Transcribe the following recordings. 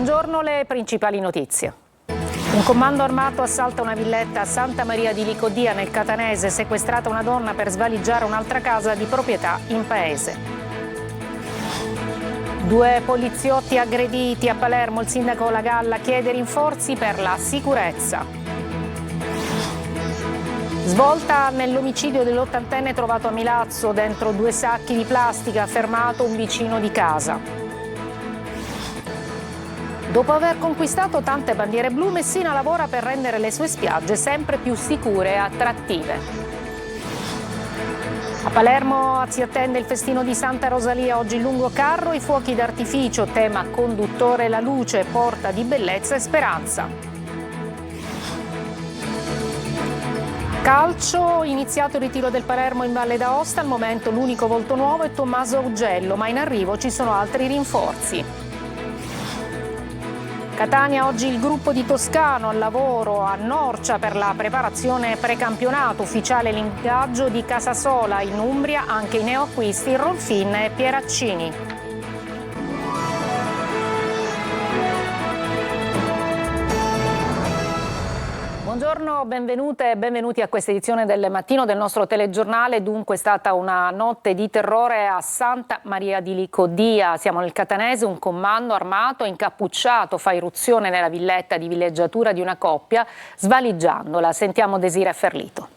Buongiorno, le principali notizie. Un comando armato assalta una villetta a Santa Maria di Licodia nel Catanese, sequestrata una donna per svaligiare un'altra casa di proprietà in paese. 2 poliziotti aggrediti a Palermo, il sindaco La Galla chiede rinforzi per la sicurezza. Svolta nell'omicidio dell'80enne trovato a Milazzo dentro 2 sacchi di plastica, fermato un vicino di casa. Dopo aver conquistato tante bandiere blu, Messina lavora per rendere le sue spiagge sempre più sicure e attrattive. A Palermo si attende il festino di Santa Rosalia, oggi il lungo carro, i fuochi d'artificio, tema conduttore la luce, porta di bellezza e speranza. Calcio, iniziato il ritiro del Palermo in Valle d'Aosta, al momento l'unico volto nuovo è Tommaso Augello, ma in arrivo ci sono altri rinforzi. Catania, oggi il gruppo di Toscano al lavoro a Norcia per la preparazione precampionato, ufficiale l'ingaggio di Casasola in Umbria, anche i neoacquisti Rolfin e Pieraccini. Buongiorno, benvenute e benvenuti a questa edizione del mattino del nostro telegiornale. Dunque è stata una notte di terrore a Santa Maria di Licodia. Siamo nel Catanese, un comando armato incappucciato fa irruzione nella villetta di villeggiatura di una coppia, svaligiandola. Sentiamo Desira Ferlito.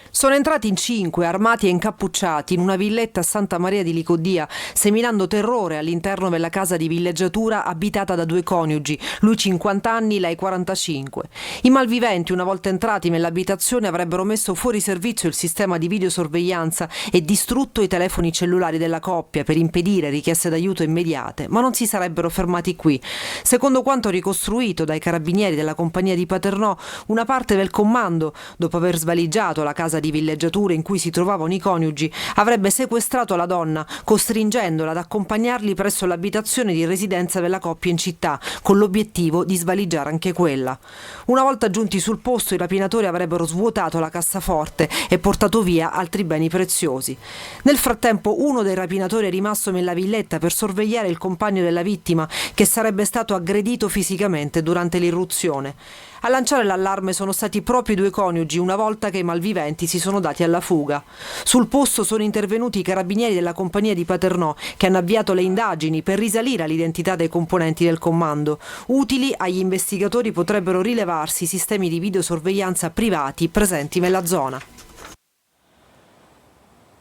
Sono entrati in 5, armati e incappucciati, in una villetta a Santa Maria di Licodia, seminando terrore all'interno della casa di villeggiatura abitata da 2 coniugi, lui 50 anni, lei 45. I malviventi, una volta entrati nell'abitazione, avrebbero messo fuori servizio il sistema di videosorveglianza e distrutto i telefoni cellulari della coppia per impedire richieste d'aiuto immediate, ma non si sarebbero fermati qui. Secondo quanto ricostruito dai carabinieri della compagnia di Paternò, una parte del comando, dopo aver svaligiato la casa di villeggiature in cui si trovavano i coniugi, avrebbe sequestrato la donna, costringendola ad accompagnarli presso l'abitazione di residenza della coppia in città, con l'obiettivo di svaligiare anche quella. Una volta giunti sul posto, i rapinatori avrebbero svuotato la cassaforte e portato via altri beni preziosi. Nel frattempo, uno dei rapinatori è rimasto nella villetta per sorvegliare il compagno della vittima, che sarebbe stato aggredito fisicamente durante l'irruzione. A lanciare l'allarme sono stati proprio i 2 coniugi, una volta che i malviventi si sono dati alla fuga. Sul posto sono intervenuti i carabinieri della compagnia di Paternò, che hanno avviato le indagini per risalire all'identità dei componenti del comando. Utili agli investigatori potrebbero rilevarsi i sistemi di videosorveglianza privati presenti nella zona.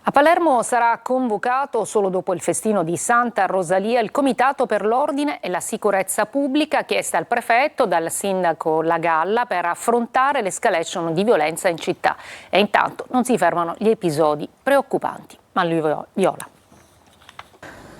A Palermo sarà convocato solo dopo il festino di Santa Rosalia il Comitato per l'Ordine e la Sicurezza Pubblica, chiesta al prefetto dal sindaco La Galla per affrontare l'escalation di violenza in città. E intanto non si fermano gli episodi preoccupanti. Manlio Viola.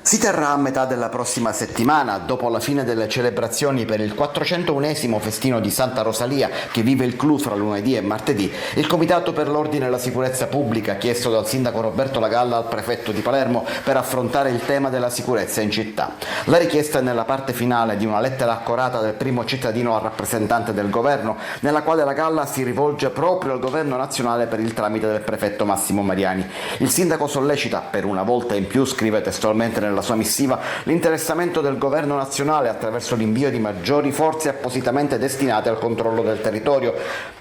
Si terrà a metà della prossima settimana, dopo la fine delle celebrazioni per il 401esimo festino di Santa Rosalia, che vive il clou fra lunedì e martedì, il Comitato per l'Ordine e la Sicurezza Pubblica, chiesto dal sindaco Roberto La Galla al prefetto di Palermo per affrontare il tema della sicurezza in città. La richiesta è nella parte finale di una lettera accorata del primo cittadino al rappresentante del governo, nella quale La Galla si rivolge proprio al governo nazionale per il tramite del prefetto Massimo Mariani. Il sindaco sollecita, per una volta in più, scrive testualmente nella sua missiva, l'interessamento del governo nazionale attraverso l'invio di maggiori forze appositamente destinate al controllo del territorio,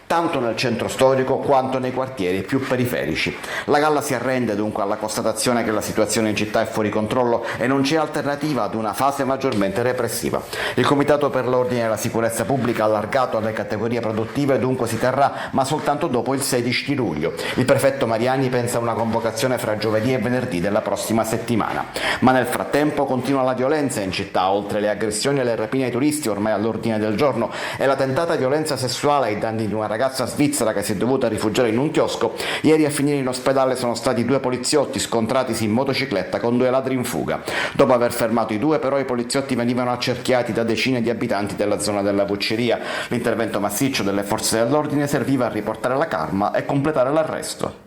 tanto nel centro storico quanto nei quartieri più periferici. La Galla si arrende dunque alla constatazione che la situazione in città è fuori controllo e non c'è alternativa ad una fase maggiormente repressiva. Il Comitato per l'Ordine e la Sicurezza Pubblica, allargato alle categorie produttive, dunque si terrà, ma soltanto dopo il 16 di luglio. Il prefetto Mariani pensa a una convocazione fra giovedì e venerdì della prossima settimana. Ma nel frattempo continua la violenza in città, oltre le aggressioni e le rapine ai turisti ormai all'ordine del giorno e la tentata violenza sessuale ai danni di una ragazza svizzera che si è dovuta rifugiare in un chiosco. Ieri a finire in ospedale sono stati 2 poliziotti scontratisi in motocicletta con 2 ladri in fuga. Dopo aver fermato i 2, però, i poliziotti venivano accerchiati da decine di abitanti della zona della Vucceria. L'intervento massiccio delle forze dell'ordine serviva a riportare la calma e completare l'arresto.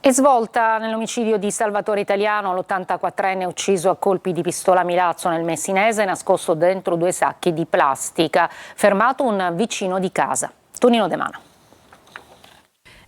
E svolta nell'omicidio di Salvatore Italiano, l'84enne ucciso a colpi di pistola a Milazzo nel Messinese, nascosto dentro 2 sacchi di plastica, fermato un vicino di casa. Tonino De Mano.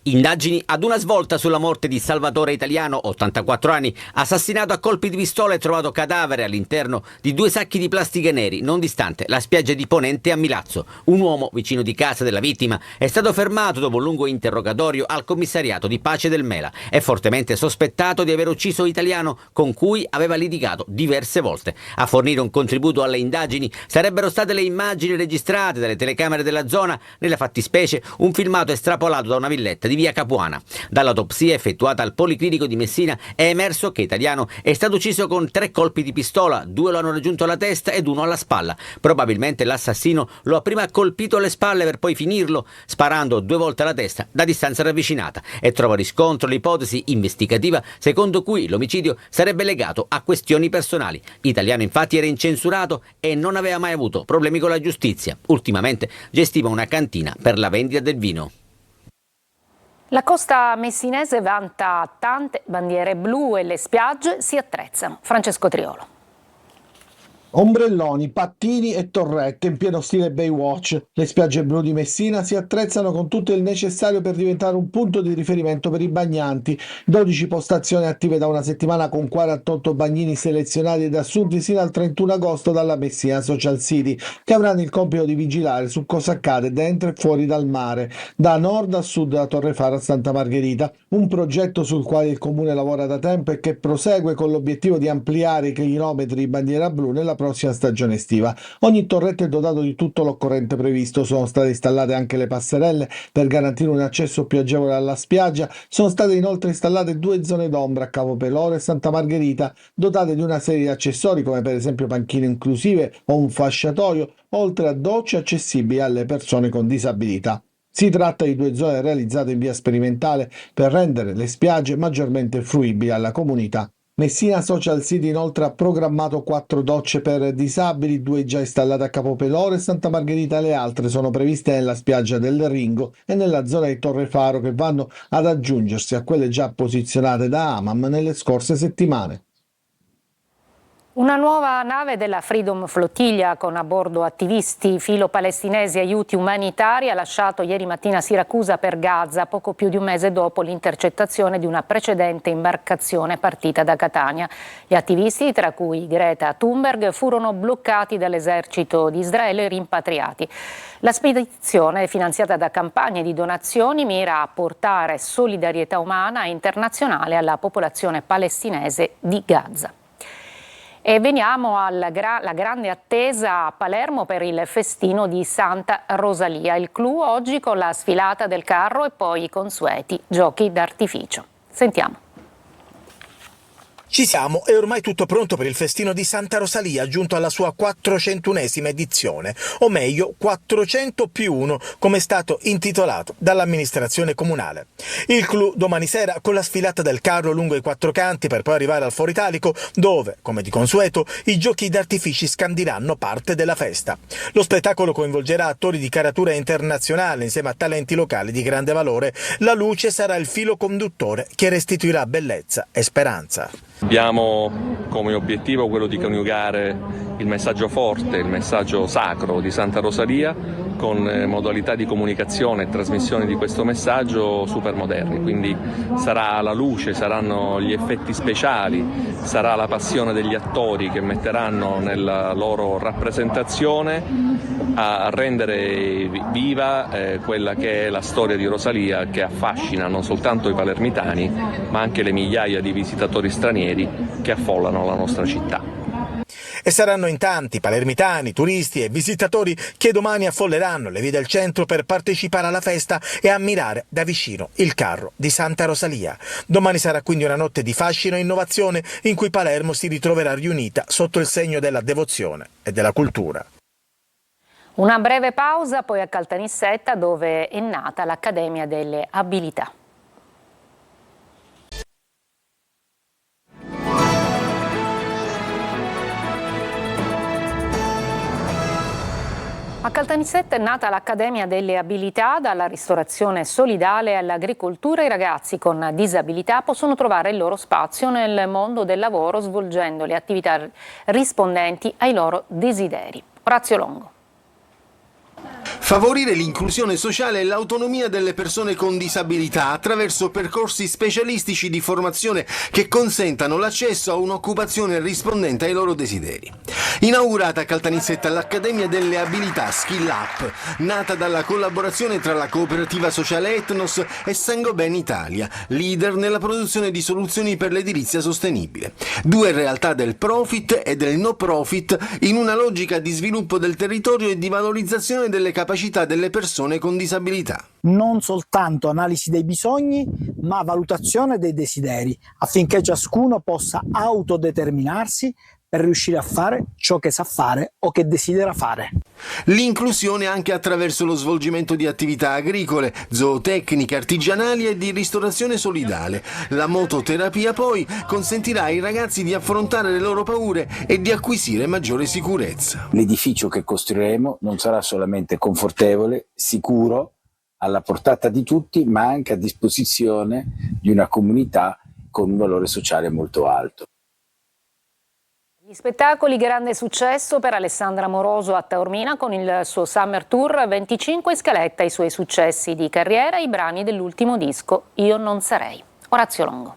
Indagini ad una svolta sulla morte di Salvatore Italiano, 84 anni, assassinato a colpi di pistola e trovato cadavere all'interno di 2 sacchi di plastica neri, non distante la spiaggia di Ponente a Milazzo. Un uomo vicino di casa della vittima è stato fermato dopo un lungo interrogatorio al commissariato di Pace del Mela. È fortemente sospettato di aver ucciso Italiano, con cui aveva litigato diverse volte. A fornire un contributo alle indagini sarebbero state le immagini registrate dalle telecamere della zona, nella fattispecie un filmato estrapolato da una villetta di via Capuana. Dall'autopsia effettuata al Policlinico di Messina è emerso che Italiano è stato ucciso con 3 colpi di pistola, 2 lo hanno raggiunto alla testa ed 1 alla spalla. Probabilmente l'assassino lo ha prima colpito alle spalle per poi finirlo sparando 2 volte alla testa da distanza ravvicinata, e trova riscontro l'ipotesi investigativa secondo cui l'omicidio sarebbe legato a questioni personali. Italiano infatti era incensurato e non aveva mai avuto problemi con la giustizia. Ultimamente gestiva una cantina per la vendita del vino. La costa messinese vanta tante bandiere blu e le spiagge si attrezzano. Francesco Triolo. Ombrelloni, pattini e torrette in pieno stile Baywatch. Le spiagge blu di Messina si attrezzano con tutto il necessario per diventare un punto di riferimento per i bagnanti. 12 postazioni attive da una settimana con 48 bagnini selezionati ed assunti sino al 31 agosto dalla Messina Social City, che avranno il compito di vigilare su cosa accade dentro e fuori dal mare, da nord a sud da Torrefara a Santa Margherita. Un progetto sul quale il comune lavora da tempo e che prosegue con l'obiettivo di ampliare i chilometri di bandiera blu nella prossima stagione estiva. Ogni torretta è dotato di tutto l'occorrente previsto, sono state installate anche le passerelle per garantire un accesso più agevole alla spiaggia, sono state inoltre installate 2 zone d'ombra a Capo Peloro e Santa Margherita, dotate di una serie di accessori come per esempio panchine inclusive o un fasciatoio, oltre a docce accessibili alle persone con disabilità. Si tratta di 2 zone realizzate in via sperimentale per rendere le spiagge maggiormente fruibili alla comunità. Messina Social City inoltre ha programmato 4 docce per disabili, 2 già installate a Capopeloro e Santa Margherita, le altre sono previste nella spiaggia del Ringo e nella zona di Torrefaro, che vanno ad aggiungersi a quelle già posizionate da Amam nelle scorse settimane. Una nuova nave della Freedom Flottiglia con a bordo attivisti filo-palestinesi e aiuti umanitari ha lasciato ieri mattina a Siracusa per Gaza, poco più di un mese dopo l'intercettazione di una precedente imbarcazione partita da Catania. Gli attivisti, tra cui Greta Thunberg, furono bloccati dall'esercito di Israele e rimpatriati. La spedizione, finanziata da campagne di donazioni, mira a portare solidarietà umana e internazionale alla popolazione palestinese di Gaza. E veniamo alla grande attesa a Palermo per il festino di Santa Rosalia. Il clou oggi con la sfilata del carro e poi i consueti giochi d'artificio. Sentiamo. Ci siamo, è ormai tutto pronto per il festino di Santa Rosalia, giunto alla sua 401esima edizione, o meglio 400+1, come è stato intitolato dall'amministrazione comunale. Il clou domani sera con la sfilata del carro lungo i 4 canti per poi arrivare al Foro Italico, dove, come di consueto, i giochi d'artifici scandiranno parte della festa. Lo spettacolo coinvolgerà attori di caratura internazionale insieme a talenti locali di grande valore. La luce sarà il filo conduttore che restituirà bellezza e speranza. Abbiamo come obiettivo quello di coniugare il messaggio forte, il messaggio sacro di Santa Rosalia con modalità di comunicazione e trasmissione di questo messaggio super moderni, quindi sarà la luce, saranno gli effetti speciali, sarà la passione degli attori che metteranno nella loro rappresentazione a rendere viva quella che è la storia di Rosalia, che affascina non soltanto i palermitani ma anche le migliaia di visitatori stranieri che affollano la nostra città. E saranno in tanti palermitani, turisti e visitatori che domani affolleranno le vie del centro per partecipare alla festa e ammirare da vicino il carro di Santa Rosalia. Domani sarà quindi una notte di fascino e innovazione in cui Palermo si ritroverà riunita sotto il segno della devozione e della cultura. Una breve pausa, poi a Caltanissetta, dove è nata l'Accademia delle Abilità. A Caltanissetta è nata l'Accademia delle Abilità. Dalla ristorazione solidale all'agricoltura, i ragazzi con disabilità possono trovare il loro spazio nel mondo del lavoro svolgendo le attività rispondenti ai loro desideri. Orazio Longo. Favorire l'inclusione sociale e l'autonomia delle persone con disabilità attraverso percorsi specialistici di formazione che consentano l'accesso a un'occupazione rispondente ai loro desideri. Inaugurata a Caltanissetta l'Accademia delle Abilità Skill Up, nata dalla collaborazione tra la cooperativa sociale Etnos e Saint-Gobain Italia, leader nella produzione di soluzioni per l'edilizia sostenibile. Due realtà del profit e del no profit in una logica di sviluppo del territorio e di valorizzazione delle capacità delle persone con disabilità. Non soltanto analisi dei bisogni, ma valutazione dei desideri, affinché ciascuno possa autodeterminarsi per riuscire a fare ciò che sa fare o che desidera fare. L'inclusione anche attraverso lo svolgimento di attività agricole, zootecniche, artigianali e di ristorazione solidale. La mototerapia poi consentirà ai ragazzi di affrontare le loro paure e di acquisire maggiore sicurezza. L'edificio che costruiremo non sarà solamente confortevole, sicuro, alla portata di tutti, ma anche a disposizione di una comunità con un valore sociale molto alto. Gli spettacoli, grande successo per Alessandra Amoroso a Taormina con il suo Summer Tour 25 in scaletta, i suoi successi di carriera, i brani dell'ultimo disco Io non sarei. Orazio Longo.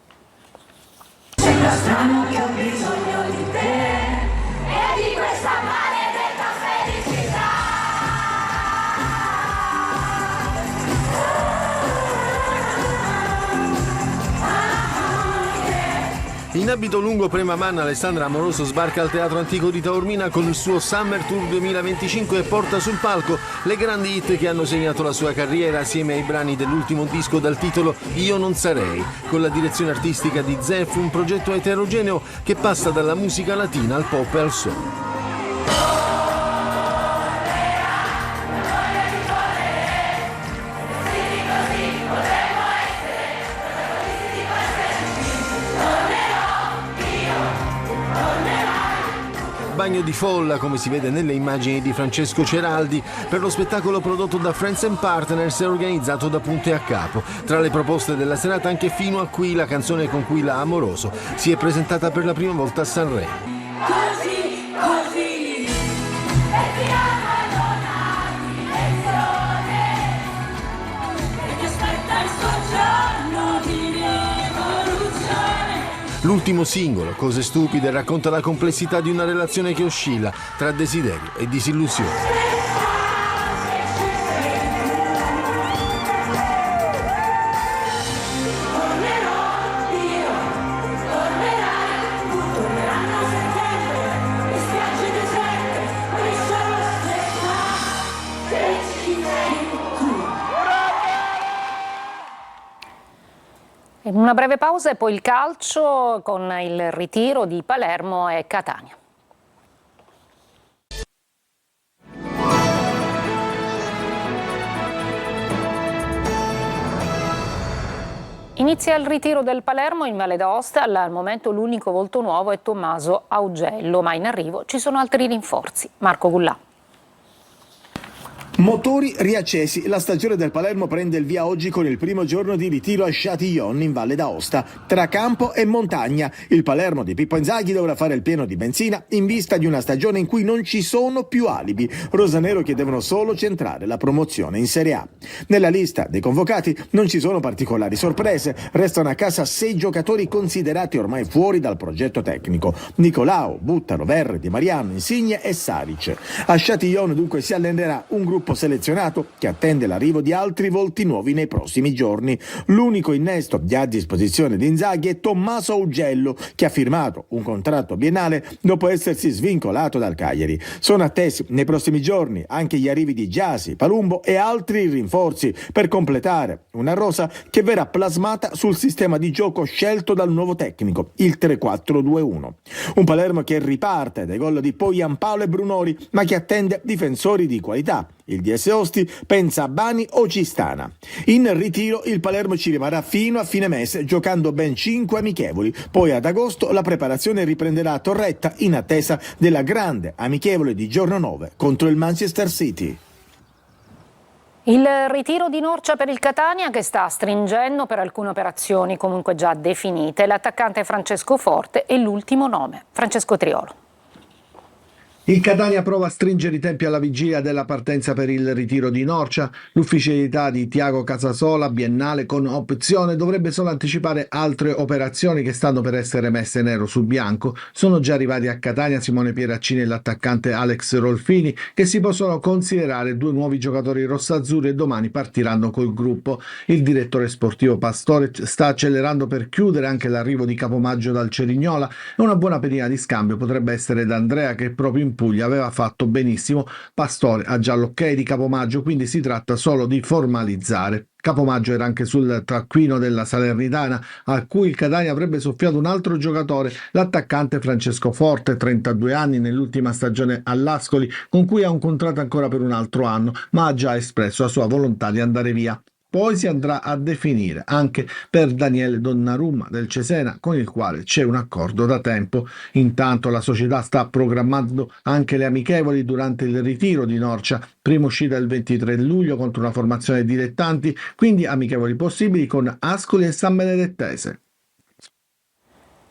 Sembra strano che ho bisogno di te e di questa maledetta felicità. In abito lungo premaman Alessandra Amoroso sbarca al Teatro Antico di Taormina con il suo Summer Tour 2025 e porta sul palco le grandi hit che hanno segnato la sua carriera assieme ai brani dell'ultimo disco dal titolo Io non sarei, con la direzione artistica di Zef, un progetto eterogeneo che passa dalla musica latina al pop e al soul. Bagno di folla, come si vede nelle immagini di Francesco Ceraldi, per lo spettacolo prodotto da Friends and Partners e organizzato da Punte a Capo. Tra le proposte della serata anche Fino a qui, la canzone con cui la Amoroso si è presentata per la prima volta a Sanremo. Così, così, e ti amo e non hai dimensione, e ti aspetta il suo giorno di rivoluzione. L'ultimo singolo, Cose stupide, racconta la complessità di una relazione che oscilla tra desiderio e disillusione. Una breve pausa e poi il calcio con il ritiro di Palermo e Catania. Inizia il ritiro del Palermo in Valle d'Aosta. Al momento l'unico volto nuovo è Tommaso Augello, ma in arrivo ci sono altri rinforzi. Marco Gullà. Motori riaccesi, la stagione del Palermo prende il via oggi con il primo giorno di ritiro a Châtillon in Valle d'Aosta, tra campo e montagna. Il Palermo di Pippo Inzaghi dovrà fare il pieno di benzina in vista di una stagione in cui non ci sono più alibi, rosanero che devono solo centrare la promozione in Serie A. Nella lista dei convocati non ci sono particolari sorprese, restano a casa 6 giocatori considerati ormai fuori dal progetto tecnico: Nicolao, Buttaro, Verre, Di Mariano, Insigne e Saric. A Châtillon dunque si allenerà un gruppo selezionato che attende l'arrivo di altri volti nuovi nei prossimi giorni. L'unico innesto già a disposizione di Inzaghi è Tommaso Augello, che ha firmato un contratto biennale dopo essersi svincolato dal Cagliari. Sono attesi nei prossimi giorni anche gli arrivi di Gyasi, Palumbo e altri rinforzi per completare una rosa che verrà plasmata sul sistema di gioco scelto dal nuovo tecnico, il 3-4-2-1. Un Palermo che riparte dai gol di Poyampalo e Brunori, ma che attende difensori di qualità. Il DS Osti pensa a Bani o Cistana. In ritiro il Palermo ci rimarrà fino a fine mese, giocando ben 5 amichevoli. Poi ad agosto la preparazione riprenderà a Torretta in attesa della grande amichevole di giorno 9 contro il Manchester City. Il ritiro di Norcia per il Catania che sta stringendo per alcune operazioni comunque già definite. L'attaccante Francesco Forte è l'ultimo nome. Francesco Triolo. Il Catania prova a stringere i tempi alla vigilia della partenza per il ritiro di Norcia. L'ufficialità di Tiago Casasola, biennale con opzione, dovrebbe solo anticipare altre operazioni che stanno per essere messe nero su bianco. Sono già arrivati a Catania Simone Pieraccini e l'attaccante Alex Rolfini, che si possono considerare due nuovi giocatori rossazzurri e domani partiranno col gruppo. Il direttore sportivo Pastore sta accelerando per chiudere anche l'arrivo di Capomaggio dal Cerignola e una buona pedina di scambio potrebbe essere D'Andrea, che proprio in Puglia aveva fatto benissimo. Pastore ha già l'ok di Capomaggio, quindi si tratta solo di formalizzare. Capomaggio era anche sul taccuino della Salernitana, a cui il Catania avrebbe soffiato un altro giocatore, l'attaccante Francesco Forte, 32 anni, nell'ultima stagione all'Ascoli, con cui ha un contratto ancora per un altro anno, ma ha già espresso la sua volontà di andare via. Poi si andrà a definire anche per Daniele Donnarumma del Cesena, con il quale c'è un accordo da tempo. Intanto la società sta programmando anche le amichevoli durante il ritiro di Norcia, prima uscita il 23 luglio contro una formazione dilettanti, quindi amichevoli possibili con Ascoli e San Benedettese.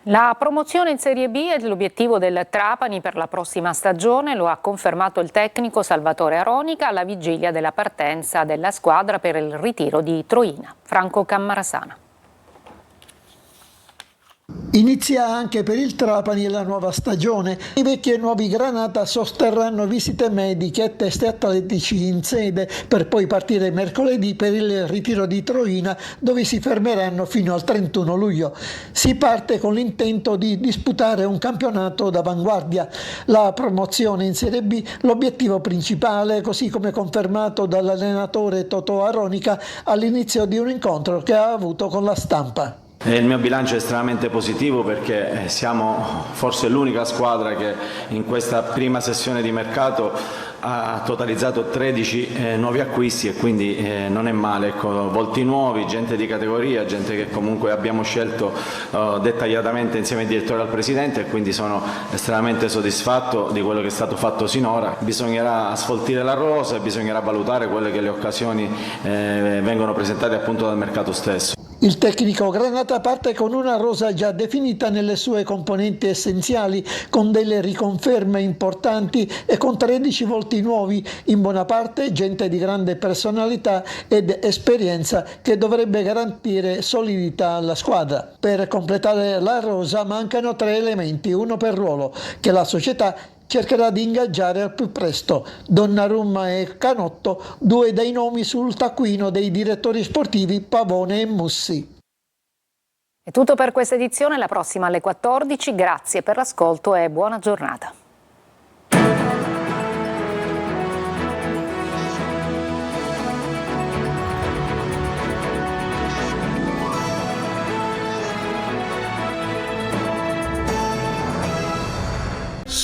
La promozione in Serie B è l'obiettivo del Trapani per la prossima stagione, lo ha confermato il tecnico Salvatore Aronica alla vigilia della partenza della squadra per il ritiro di Troina. Franco Cammarasana. Inizia anche per il Trapani la nuova stagione. I vecchi e nuovi Granata sosterranno visite mediche e test atletici in sede per poi partire mercoledì per il ritiro di Troina, dove si fermeranno fino al 31 luglio. Si parte con l'intento di disputare un campionato d'avanguardia. La promozione in Serie B, l'obiettivo principale, così come confermato dall'allenatore Totò Aronica all'inizio di un incontro che ha avuto con la stampa. Il mio bilancio è estremamente positivo perché siamo forse l'unica squadra che in questa prima sessione di mercato ha totalizzato 13 nuovi acquisti e quindi non è male, ecco, volti nuovi, gente di categoria, gente che comunque abbiamo scelto dettagliatamente insieme al direttore e al presidente, e quindi sono estremamente soddisfatto di quello che è stato fatto sinora. Bisognerà sfoltire la rosa e bisognerà valutare quelle che le occasioni vengono presentate appunto dal mercato stesso. Il tecnico Granata parte con una rosa già definita nelle sue componenti essenziali, con delle riconferme importanti e con 13 volti nuovi, in buona parte gente di grande personalità ed esperienza che dovrebbe garantire solidità alla squadra. Per completare la rosa mancano 3 elementi, uno per ruolo, che la società cercherà di ingaggiare al più presto. Donnarumma e Canotto, 2 dei nomi sul taccuino dei direttori sportivi Pavone e Mussi. È tutto per questa edizione, la prossima alle 14. Grazie per l'ascolto e buona giornata.